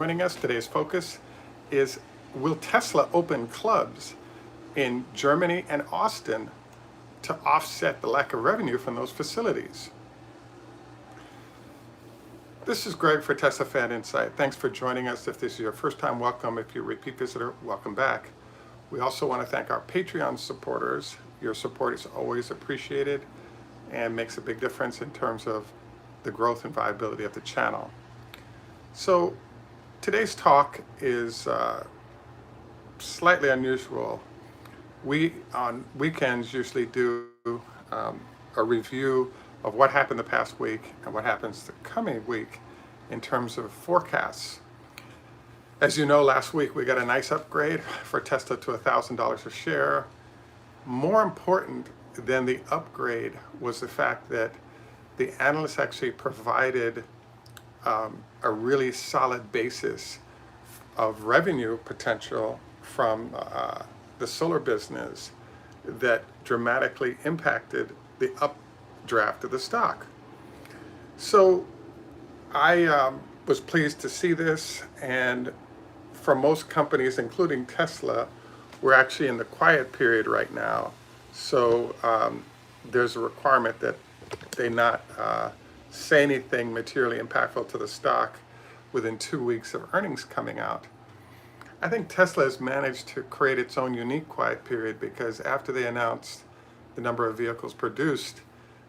joining us. Today's focus is, will Tesla open clubs in Germany and Austin to offset the lack of revenue from those facilities? This is Greg for Teslafaninsight. Thanks for joining us. If this is your first time, welcome. If you're a repeat visitor, welcome back. We also want to thank our Patreon supporters. Your support is always appreciated and makes a big difference in terms of the growth and viability of the channel. So today's talk is slightly unusual. We on weekends usually do a review of what happened the past week and what happens the coming week in terms of forecasts. As you know, last week we got a nice upgrade for Tesla to $1,000 a share. More important than the upgrade was the fact that the analysts actually provided a really solid basis of revenue potential from the solar business that dramatically impacted the updraft of the stock. So I was pleased to see this, and for most companies, including Tesla, we're actually in the quiet period right now. So there's a requirement that they not say anything materially impactful to the stock within 2 weeks of earnings coming out. I think Tesla has managed to create its own unique quiet period, because after they announced the number of vehicles produced,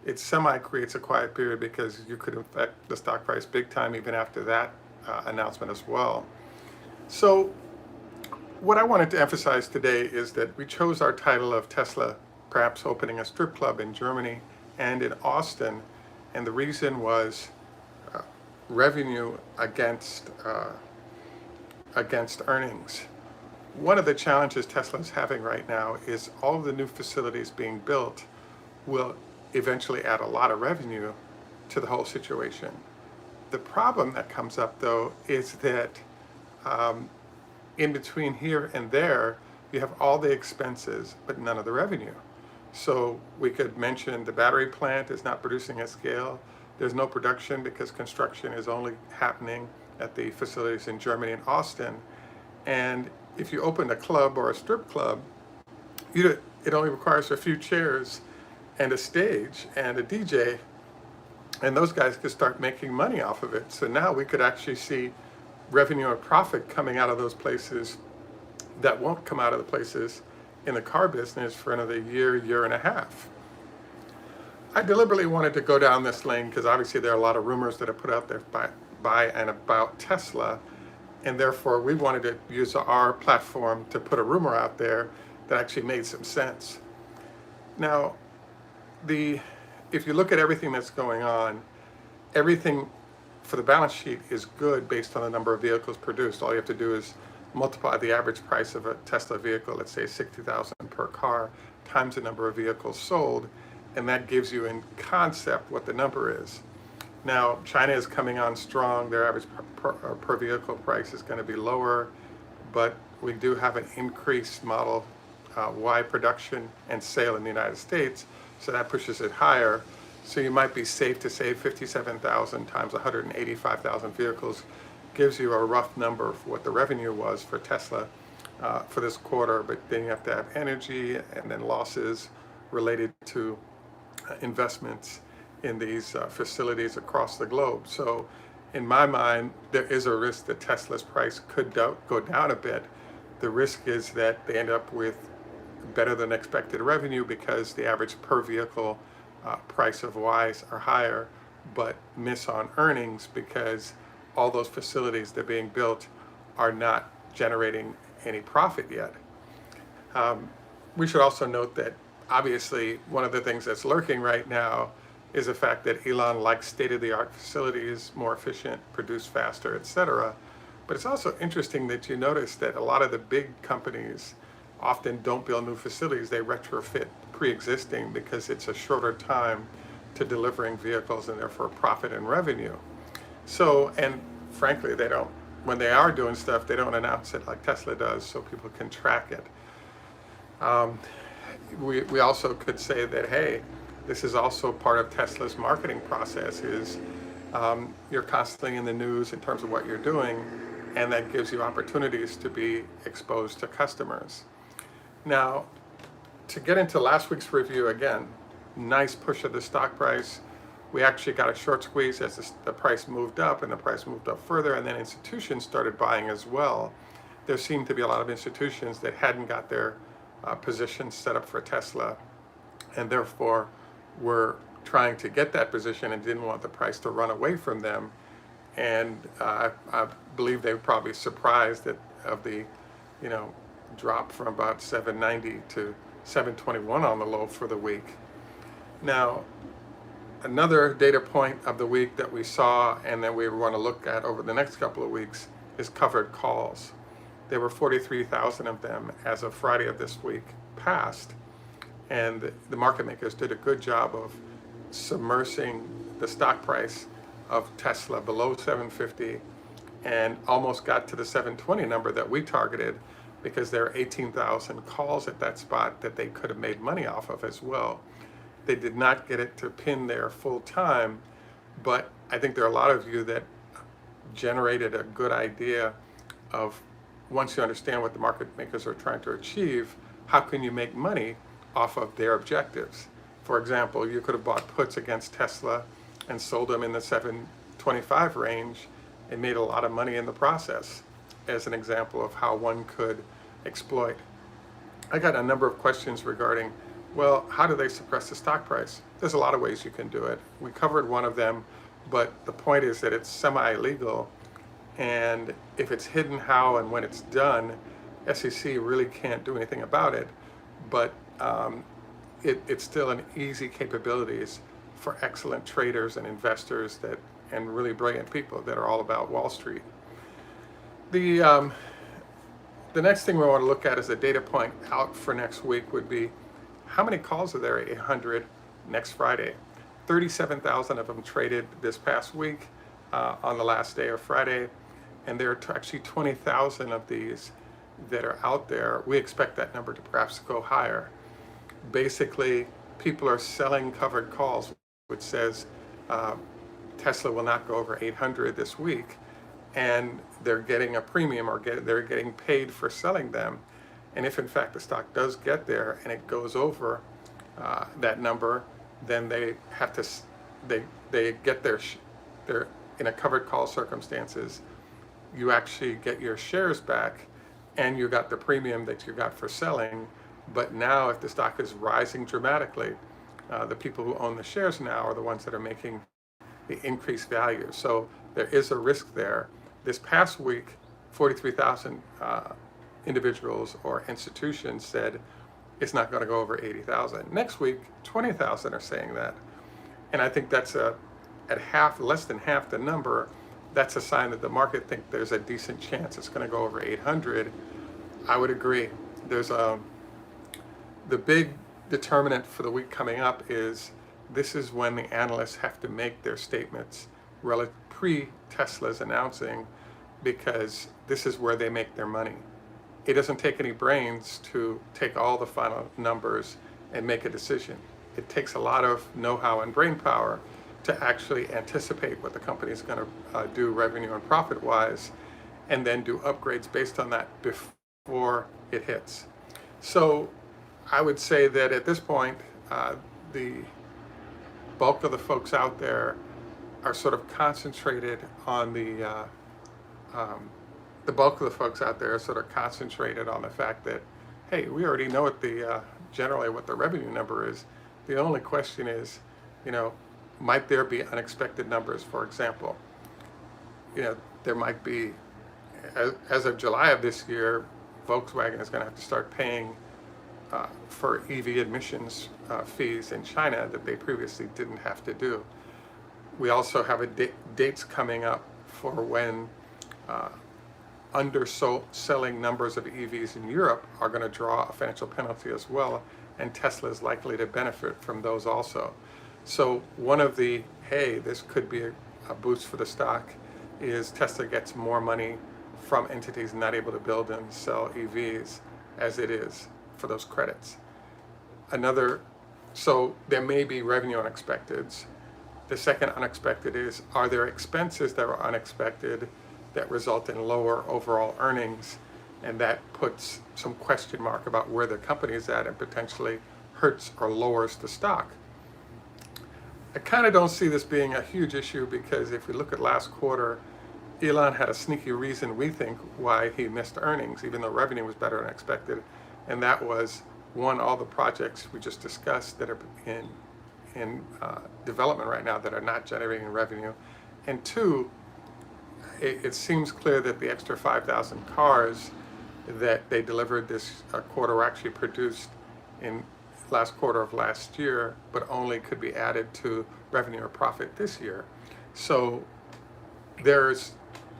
it semi-creates a quiet period because you could affect the stock price big time even after that announcement as well. So what I wanted to emphasize today is that we chose our title of Tesla perhaps opening a strip club in Germany and in Austin, and the reason was revenue against earnings. One of the challenges Tesla is having right now is all of the new facilities being built will eventually add a lot of revenue to the whole situation. The problem that comes up though is that in between here and there, you have all the expenses but none of the revenue. So we could mention the battery plant is not producing at scale. There's no production because construction is only happening at the facilities in Germany and Austin. And if you open a club or a strip club, it only requires a few chairs and a stage and a DJ, and those guys could start making money off of it. So now we could actually see revenue and profit coming out of those places that won't come out of the places in the car business for another year and a half. I deliberately wanted to go down this lane because obviously there are a lot of rumors that are put out there by and about Tesla, and therefore we wanted to use our platform to put a rumor out there that actually made some sense. Now, if you look at everything that's going on, everything for the balance sheet is good based on the number of vehicles produced. All you have to do is multiply the average price of a Tesla vehicle, let's say $60,000 per car, times the number of vehicles sold, and that gives you in concept what the number is. Now, China is coming on strong. Their average per vehicle price is going to be lower, but we do have an increased Model Y production and sale in the United States, so that pushes it higher. So you might be safe to say 57,000 times 185,000 vehicles gives you a rough number for what the revenue was for Tesla for this quarter, but then you have to have energy and then losses related to investments in these facilities across the globe. So in my mind, there is a risk that Tesla's price could go down a bit. The risk is that they end up with better than expected revenue because the average per vehicle price of Ys are higher, but miss on earnings because all those facilities that are being built are not generating any profit yet. We should also note that obviously one of the things that's lurking right now is the fact that Elon likes state-of-the-art facilities, more efficient, produce faster, etc. But it's also interesting that you notice that a lot of the big companies often don't build new facilities. They retrofit pre-existing because it's a shorter time to delivering vehicles and therefore profit and revenue. So, and frankly, when they are doing stuff, they don't announce it like Tesla does so people can track it. We also could say that, hey, this is also part of Tesla's marketing process is you're constantly in the news in terms of what you're doing, and that gives you opportunities to be exposed to customers. Now, to get into last week's review again, nice push of the stock price. We actually got a short squeeze as the price moved up, and the price moved up further, and then institutions started buying as well. There seemed to be a lot of institutions that hadn't got their positions set up for Tesla, and therefore were trying to get that position and didn't want the price to run away from them. And I believe they were probably surprised of the, drop from about 790 to 721 on the low for the week. Now, another data point of the week that we saw and that we want to look at over the next couple of weeks is covered calls. There were 43,000 of them as of Friday of this week passed, and the market makers did a good job of submersing the stock price of Tesla below 750 and almost got to the 720 number that we targeted, because there are 18,000 calls at that spot that they could have made money off of as well. They did not get it to pin there full time, but I think there are a lot of you that generated a good idea of, once you understand what the market makers are trying to achieve, how can you make money off of their objectives? For example, you could have bought puts against Tesla and sold them in the 725 range and made a lot of money in the process, as an example of how one could exploit. I got a number of questions regarding, well, how do they suppress the stock price? There's a lot of ways you can do it. We covered one of them, but the point is that it's semi-illegal, and if it's hidden how and when it's done, SEC really can't do anything about it, but it's still an easy capabilities for excellent traders and investors and really brilliant people that are all about Wall Street. The next thing we want to look at as a data point out for next week would be, how many calls are there at 800 next Friday? 37,000 of them traded this past week on the last day of Friday, and there are actually 20,000 of these that are out there. We expect that number to perhaps go higher. Basically, people are selling covered calls, which says Tesla will not go over 800 this week, and they're getting a premium, or they're getting paid for selling them. And if in fact the stock does get there and it goes over that number, then they have to, they get their in a covered call circumstances, you actually get your shares back, and you got the premium that you got for selling. But now if the stock is rising dramatically, the people who own the shares now are the ones that are making the increased value. So there is a risk there. This past week, 43,000 individuals or institutions said it's not going to go over 80,000. Next week, 20,000 are saying that. And I think that's at less than half the number. That's a sign that the market thinks there's a decent chance it's going to go over 800. I would agree. There's the big determinant for the week coming up is, this is when the analysts have to make their statements pre-Tesla's announcing, because this is where they make their money. It doesn't take any brains to take all the final numbers and make a decision. It takes a lot of know-how and brain power to actually anticipate what the company is going to do revenue and profit-wise, and then do upgrades based on that before it hits. So I would say that at this point, the bulk of the folks out there are sort of concentrated on the bulk of the folks out there are sort of concentrated on the fact that, hey, we already know what generally what the revenue number is. The only question is, might there be unexpected numbers? For example, there might be, as of July of this year, Volkswagen is going to have to start paying for EV admissions fees in China that they previously didn't have to do. We also have dates coming up for when underselling numbers of EVs in Europe are going to draw a financial penalty as well, and Tesla is likely to benefit from those also. So one of the, hey, this could be a boost for the stock, is Tesla gets more money from entities not able to build and sell EVs as it is for those credits. So there may be revenue unexpecteds. The second unexpected is, are there expenses that are unexpected that result in lower overall earnings, and that puts some question mark about where the company is at and potentially hurts or lowers the stock. I kind of don't see this being a huge issue because if we look at last quarter, Elon had a sneaky reason, we think, why he missed earnings, even though revenue was better than expected, and that was, one, all the projects we just discussed that are in development right now that are not generating revenue, and two, it seems clear that the extra 5,000 cars that they delivered this quarter were actually produced in last quarter of last year, but only could be added to revenue or profit this year. So there's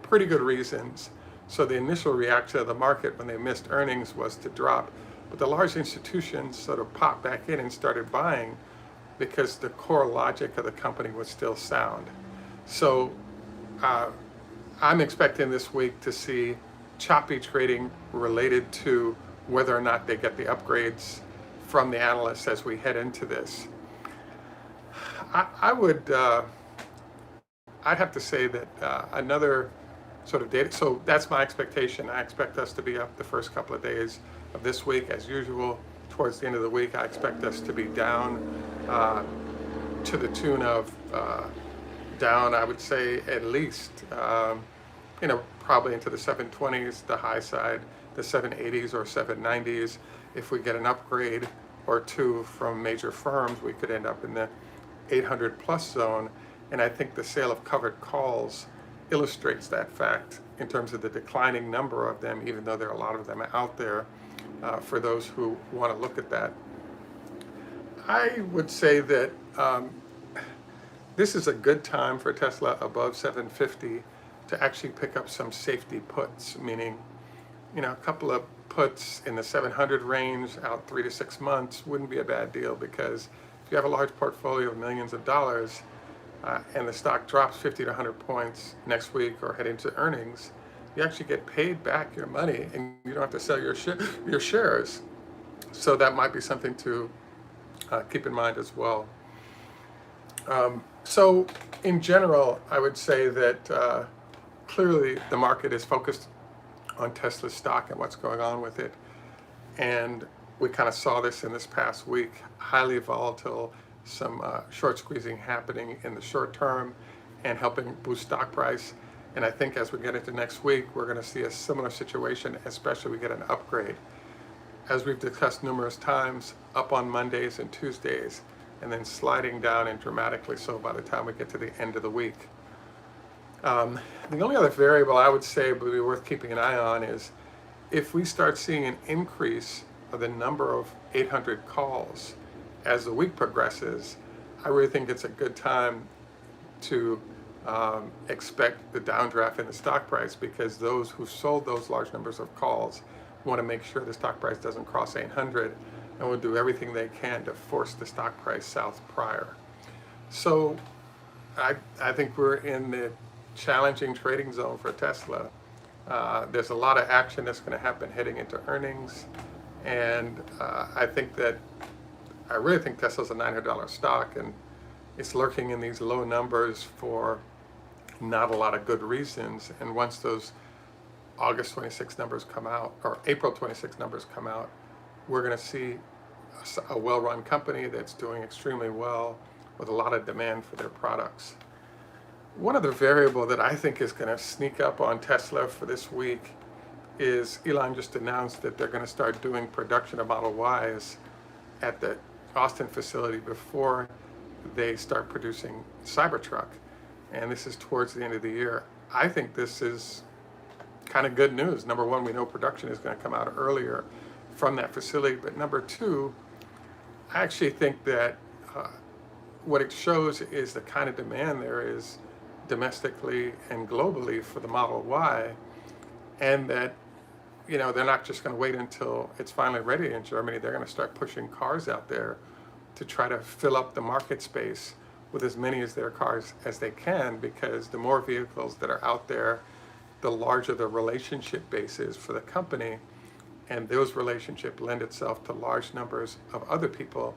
pretty good reasons. So the initial reaction of the market when they missed earnings was to drop, but the large institutions sort of popped back in and started buying because the core logic of the company was still sound. So I'm expecting this week to see choppy trading related to whether or not they get the upgrades from the analysts as we head into this. I'd have to say that another sort of data, so that's my expectation. I expect us to be up the first couple of days of this week as usual. Towards the end of the week, I expect us to be down to the tune of down, I would say, at least, probably into the 720s, the high side, the 780s or 790s. If we get an upgrade or two from major firms, we could end up in the 800 plus zone. And I think the sale of covered calls illustrates that fact in terms of the declining number of them, even though there are a lot of them out there for those who want to look at that. I would say that this is a good time for Tesla above 750 to actually pick up some safety puts, meaning, a couple of puts in the 700 range out 3 to 6 months wouldn't be a bad deal, because if you have a large portfolio of millions of dollars and the stock drops 50 to 100 points next week or heading to earnings, you actually get paid back your money and you don't have to sell your shares. So that might be something to keep in mind as well. So in general, I would say that clearly the market is focused on Tesla stock and what's going on with it. And we kind of saw this in this past week, highly volatile, some short squeezing happening in the short term and helping boost stock price. And I think as we get into next week, we're going to see a similar situation, especially if we get an upgrade. As we've discussed numerous times, up on Mondays and Tuesdays, and then sliding down and dramatically so by the time we get to the end of the week. The only other variable I would say would be worth keeping an eye on is if we start seeing an increase of the number of 800 calls as the week progresses, I really think it's a good time to expect the downdraft in the stock price, because those who sold those large numbers of calls want to make sure the stock price doesn't cross 800 and will do everything they can to force the stock price south prior. So I think we're in the challenging trading zone for Tesla. There's a lot of action that's going to happen heading into earnings, and I really think Tesla's a $900 stock, and it's lurking in these low numbers for not a lot of good reasons. And once those August 26 numbers come out, or April 26 numbers come out, we're going to see a well-run company that's doing extremely well with a lot of demand for their products. One other variable that I think is going to sneak up on Tesla for this week is Elon just announced that they're going to start doing production of Model Ys at the Austin facility before they start producing Cybertruck. And this is towards the end of the year. I think this is kind of good news. Number one, we know production is going to come out earlier from that facility. But number two, I actually think that what it shows is the kind of demand there is domestically and globally for the Model Y, and that they're not just going to wait until it's finally ready in Germany. They're going to start pushing cars out there to try to fill up the market space with as many of their cars as they can, because the more vehicles that are out there, the larger the relationship base is for the company, and those relationships lend itself to large numbers of other people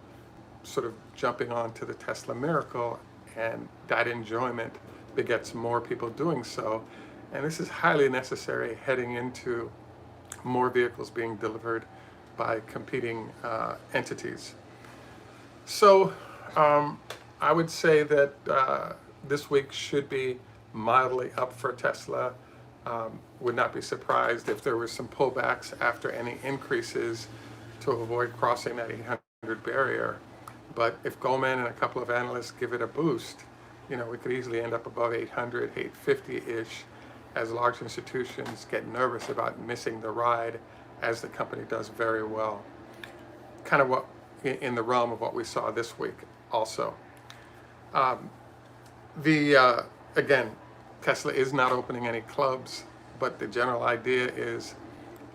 sort of jumping onto the Tesla miracle, and that enjoyment begets more people doing so. And this is highly necessary heading into more vehicles being delivered by competing entities. So I would say that this week should be mildly up for Tesla. Would not be surprised if there were some pullbacks after any increases to avoid crossing that 800 barrier. But if Goldman and a couple of analysts give it a boost, we could easily end up above 800, 850-ish, as large institutions get nervous about missing the ride, as the company does very well. Kind of what in the realm of what we saw this week also. Again, Tesla is not opening any clubs, but the general idea is,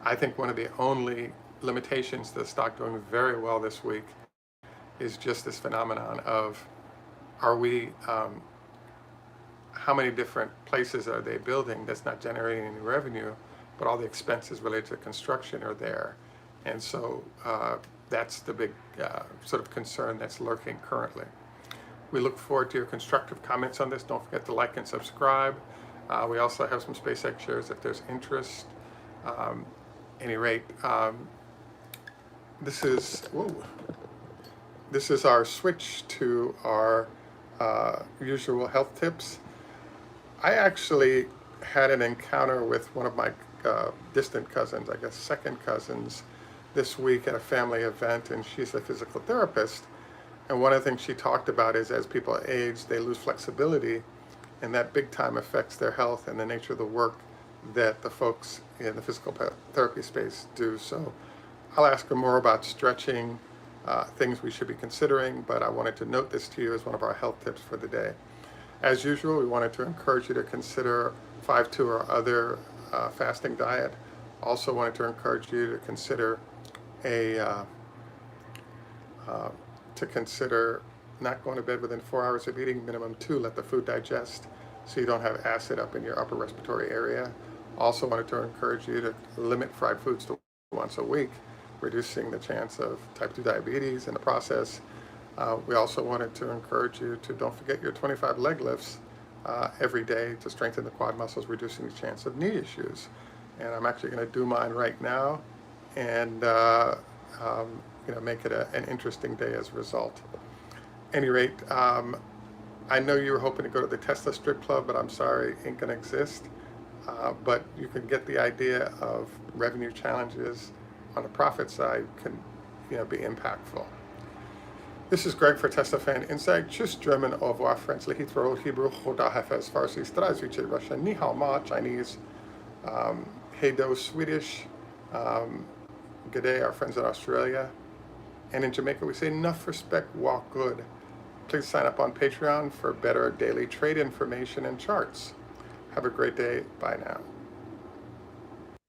I think one of the only limitations to the stock doing very well this week is just this phenomenon of, how many different places are they building that's not generating any revenue, but all the expenses related to construction are there. And so that's the big sort of concern that's lurking currently. We look forward to your constructive comments on this. Don't forget to like and subscribe. We also have some SpaceX shares if there's interest. Any rate, this is our switch to our usual health tips. I actually had an encounter with one of my distant cousins, I guess second cousins, this week at a family event, and she's a physical therapist. And one of the things she talked about is, as people age, they lose flexibility, and that big time affects their health and the nature of the work that the folks in the physical therapy space do. So I'll ask her more about stretching, things we should be considering, but I wanted to note this to you as one of our health tips for the day. As usual, we wanted to encourage you to consider 5-2 or other fasting diet. Also wanted to encourage you to consider not going to bed within 4 hours of eating, minimum 2, let the food digest so you don't have acid up in your upper respiratory area. Also wanted to encourage you to limit fried foods to once a week, reducing the chance of type 2 diabetes in the process. We also wanted to encourage you to don't forget your 25 leg lifts every day to strengthen the quad muscles, reducing the chance of knee issues. And I'm actually going to do mine right now, and make it an interesting day as a result. Any rate, I know you were hoping to go to the Tesla strip club, but I'm sorry, ain't going to exist. But you can get the idea of revenue challenges on the profit side can be impactful. This is Greg for Teslafaninsight. Tschüss, German, au revoir, French, Lehithro, Hebrew, Choda, Hafez, Farsi, Strazvice, Russian, Ni Hao Ma, Chinese, Hey Do, Swedish, good day, our friends in Australia. And in Jamaica, we say, enough respect, walk good. Please sign up on Patreon for better daily trade information and charts. Have a great day. Bye now.